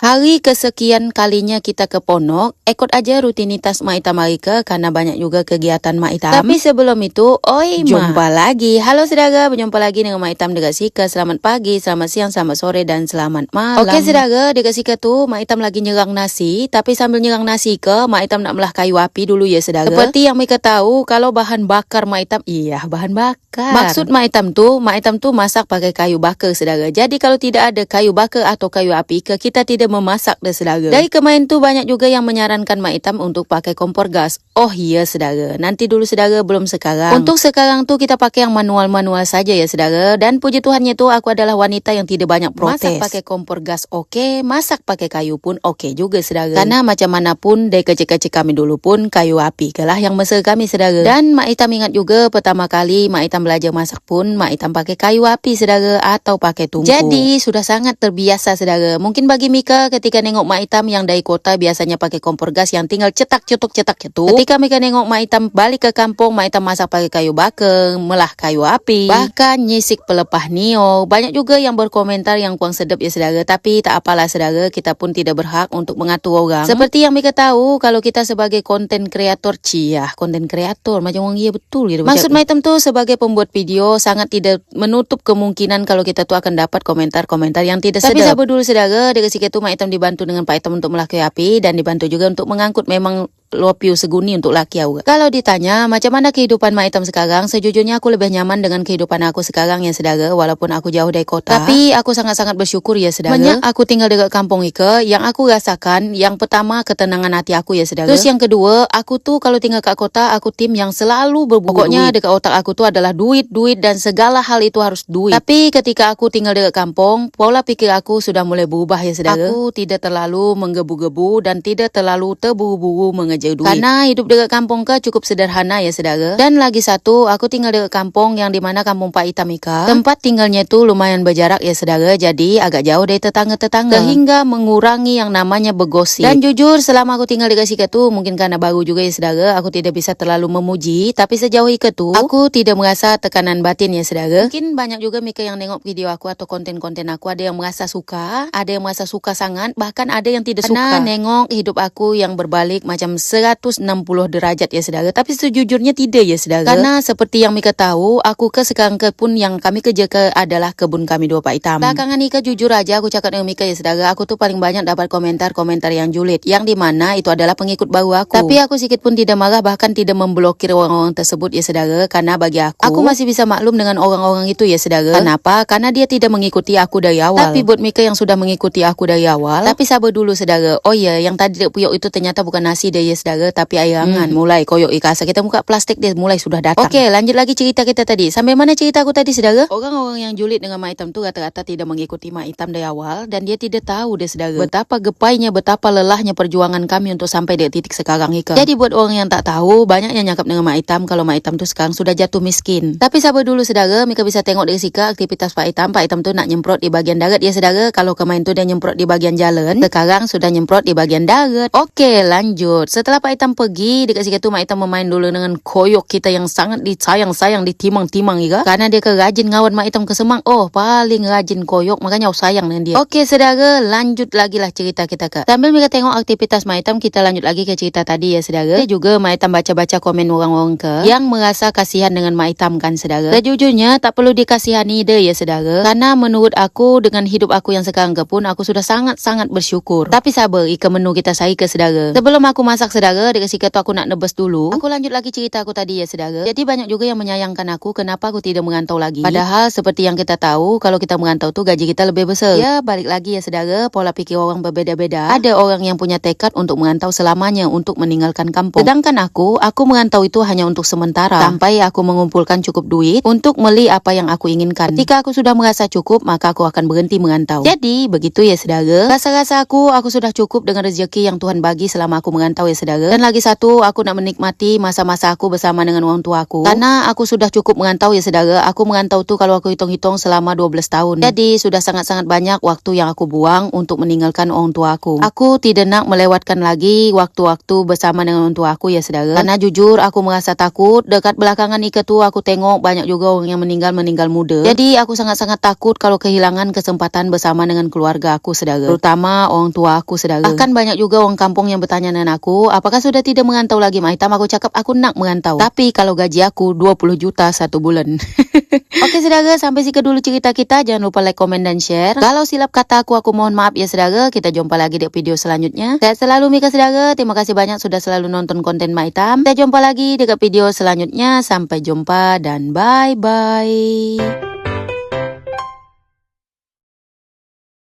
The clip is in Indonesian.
Hari kesekian kalinya kita ke Ponok, ikut aja rutinitas Mak Itam Marika karena banyak juga kegiatan Mak Itam. Tapi sebelum itu, jumpa lagi. Halo saudara, berjumpa lagi dengan Mak Itam Dekat Sika. Selamat pagi, selamat siang, selamat sore, dan selamat malam. Oke saudara, Dekat Sika tuh Mak Itam lagi nyerang nasi. Tapi sambil nyerang nasi Mak Itam nak melah kayu api dulu ya saudara. Seperti yang mereka tahu, kalau bahan bakar Mak Itam, bahan bakar. Maksud Mak Itam tuh masak pakai kayu bakar saudara. Jadi kalau tidak ada kayu bakar atau kayu api, kita tidak memasak deh saudara. Dari kemarin tuh banyak juga yang menyarankan Mak Itam untuk pakai kompor gas. Oh iya saudara, nanti dulu saudara, belum sekarang. Untuk sekarang tuh kita pakai yang manual-manual saja ya saudara. Dan puji Tuhannya tuh aku adalah wanita yang tidak banyak protes. Masak pakai kompor gas oke, masak pakai kayu pun oke juga saudara. Karena macam manapun dari kecil-kecil kami dulu pun kayu api kalah yang mesra kami saudara. Dan Mak Itam ingat juga pertama kali Mak Itam belajar masak pun Mak Itam pakai kayu api saudara atau pakai tungku. Jadi sudah sangat terbiasa saudara. Mungkin bagi Mika ketika nengok Mak Itam yang dari kota biasanya pakai kompor gas yang tinggal cetak itu. Ketika Mika nengok Mak Itam balik ke kampung, Mak Itam masak pakai kayu bakar, melah kayu api, bahkan nyisik pelepah nio. Banyak juga yang berkomentar yang kurang sedap ya saudara. Tapi tak apalah saudara, kita pun tidak berhak untuk mengatur orang. Seperti yang Mika tahu, kalau kita sebagai konten kreator, konten kreator macam orang iya betul gitu. Maksud Mak Itam tuh sebagai pembuat video sangat tidak menutup kemungkinan kalau kita tuh akan dapat komentar-komentar yang tidak sedap. Tapi sabar dulu saudara, dari situ Mak Itam dibantu dengan Pak Itam untuk melaki api dan dibantu juga untuk mengangkut memang lopiu seguni untuk laki aku. Kalau ditanya macam mana kehidupan Mak Itam sekarang, sejujurnya aku lebih nyaman dengan kehidupan aku sekarang ya saudara, walaupun aku jauh dari kota. Tapi aku sangat-sangat bersyukur ya saudara. Banyak aku tinggal dekat kampung Ika, yang aku rasakan yang pertama ketenangan hati aku ya saudara. Terus yang kedua, aku tuh kalau tinggal kat kota, aku tim yang selalu berburu. Pokoknya dekat otak aku tuh adalah duit dan segala hal itu harus duit. Tapi ketika aku tinggal dekat kampung, pola pikir aku sudah mulai berubah ya saudara. Aku tidak terlalu menggebu-gebu dan tidak terlalu terburu-buru mengejar duit. Karena hidup dekat kampung cukup sederhana ya saudara. Dan lagi satu, aku tinggal dekat kampung yang dimana kampung Pak Itam Ika. Tempat tinggalnya itu lumayan berjarak ya saudara. Jadi agak jauh dari tetangga-tetangga. Sehingga mengurangi yang namanya bergosip. Dan jujur selama aku tinggal dekat Sika tuh, mungkin karena baru juga ya saudara, aku tidak bisa terlalu memuji. Tapi sejauh Ika tuh, aku tidak merasa tekanan batin ya saudara. Mungkin banyak juga Mika yang nengok video aku atau konten-konten aku, ada yang merasa suka, ada yang merasa suka sangat, bahkan ada yang tidak suka. Karena nengok hidup aku yang berbalik macam 160 derajat ya saudara. Tapi sejujurnya tidak ya saudara. Karena seperti yang Mika tahu, aku sekarang pun yang kami kerja adalah kebun kami dua Pak Itam. Belakangan Mika jujur aja aku cakap dengan Mika ya saudara, aku tuh paling banyak dapat komentar-komentar yang julid, yang dimana itu adalah pengikut baru aku. Tapi aku sedikit pun tidak marah, bahkan tidak memblokir orang-orang tersebut ya saudara. Karena bagi aku masih bisa maklum dengan orang-orang itu ya saudara. Kenapa? Karena dia tidak mengikuti aku dari awal. Tapi buat Mika yang sudah mengikuti aku dari awal, tapi sabar dulu saudara. Oh iya, yang tadi puyok itu ternyata bukan nasi deh ya saudara, tapi ayangan. Mulai koyok ikasa kita buka plastik dia mulai sudah datang. Oke, lanjut lagi cerita kita tadi. Sampai mana cerita aku tadi saudara? Orang-orang yang julid dengan Mak Itam tuh rata-rata tidak mengikuti Mak Itam dari awal, dan dia tidak tahu deh saudara betapa gepainya, betapa lelahnya perjuangan kami untuk sampai di titik sekarang Ika. Jadi buat orang yang tak tahu, banyak yang nyangkap dengan Mak Itam kalau Mak Itam tuh sekarang sudah jatuh miskin. Tapi sabar dulu saudara, Mika bisa tengok dari Sika aktivitas Pak Itam. Pak Itam tuh nak nyemprot di bagian darat ya saudara. Kalau kemarin tuh dia nyemprot di bagian jalan, sekarang sudah nyemprot di bagian darat. Oke, lanjut. Setelah Pak Itam pergi, dekat situ Mak Itam memain dulu dengan koyok kita yang sangat disayang-sayang, ditimang-timang ya. Karena dia rajin ngawat Mak Itam ke Semang. Oh, paling rajin koyok, makanya aku sayang dengan dia. Oke, saudara, lanjut lagi lah cerita kita Kak. Sambil mereka tengok aktivitas Mak Itam, kita lanjut lagi ke cerita tadi ya saudara. Juga Mak Itam baca-baca komen orang-orang yang merasa kasihan dengan Mak Itam kan saudara. Sejujurnya tak perlu dikasihani deh ya saudara. Karena menurut aku dengan hidup aku yang sekarang pun aku sudah sangat-sangat bersyukur. Tapi sabar, Ika menu kita saya ke saudara. Sebelum aku masak saudara, dekat situ aku nak nebus dulu. Aku lanjut lagi cerita aku tadi ya saudara. Jadi banyak juga yang menyayangkan aku kenapa aku tidak merantau lagi. Padahal seperti yang kita tahu, kalau kita merantau tuh gaji kita lebih besar. Ya balik lagi ya saudara, pola pikir orang berbeda-beda. Ada orang yang punya tekad untuk merantau selamanya, untuk meninggalkan kampung. Sedangkan aku merantau itu hanya untuk sementara, sampai aku mengumpulkan cukup duit untuk beli apa yang aku inginkan. Ketika aku sudah merasa cukup, maka aku akan berhenti merantau. Jadi begitu ya saudara. Rasa-rasa aku sudah cukup dengan rezeki yang Tuhan bagi selama aku merantau ya saudara. Dan lagi satu, aku nak menikmati masa-masa aku bersama dengan orang tua aku. Karena aku sudah cukup mengantau ya saudara. Aku mengantau tuh kalau aku hitung-hitung selama 12 tahun. Jadi sudah sangat-sangat banyak waktu yang aku buang untuk meninggalkan orang tua aku. Aku tidak nak melewatkan lagi waktu-waktu bersama dengan orang tua aku ya saudara. Karena jujur aku merasa takut. Dekat belakangan ini tuh aku tengok banyak juga orang yang meninggal muda. Jadi aku sangat-sangat takut kalau kehilangan kesempatan bersama dengan keluarga aku saudara. Terutama orang tua aku saudara. Bahkan banyak juga orang kampung yang bertanya dengan aku, apakah sudah tidak merantau lagi Mak Itam? Aku cakap aku nak merantau. Tapi kalau gaji aku 20 juta satu bulan. Oke saudara, sampai situ dulu cerita kita. Jangan lupa like, komen, dan share. Kalau silap kata aku mohon maaf ya saudara. Kita jumpa lagi di video selanjutnya. Sehat selalu Mika saudara. Terima kasih banyak sudah selalu nonton konten Mak Itam. Kita jumpa lagi di video selanjutnya. Sampai jumpa dan bye-bye.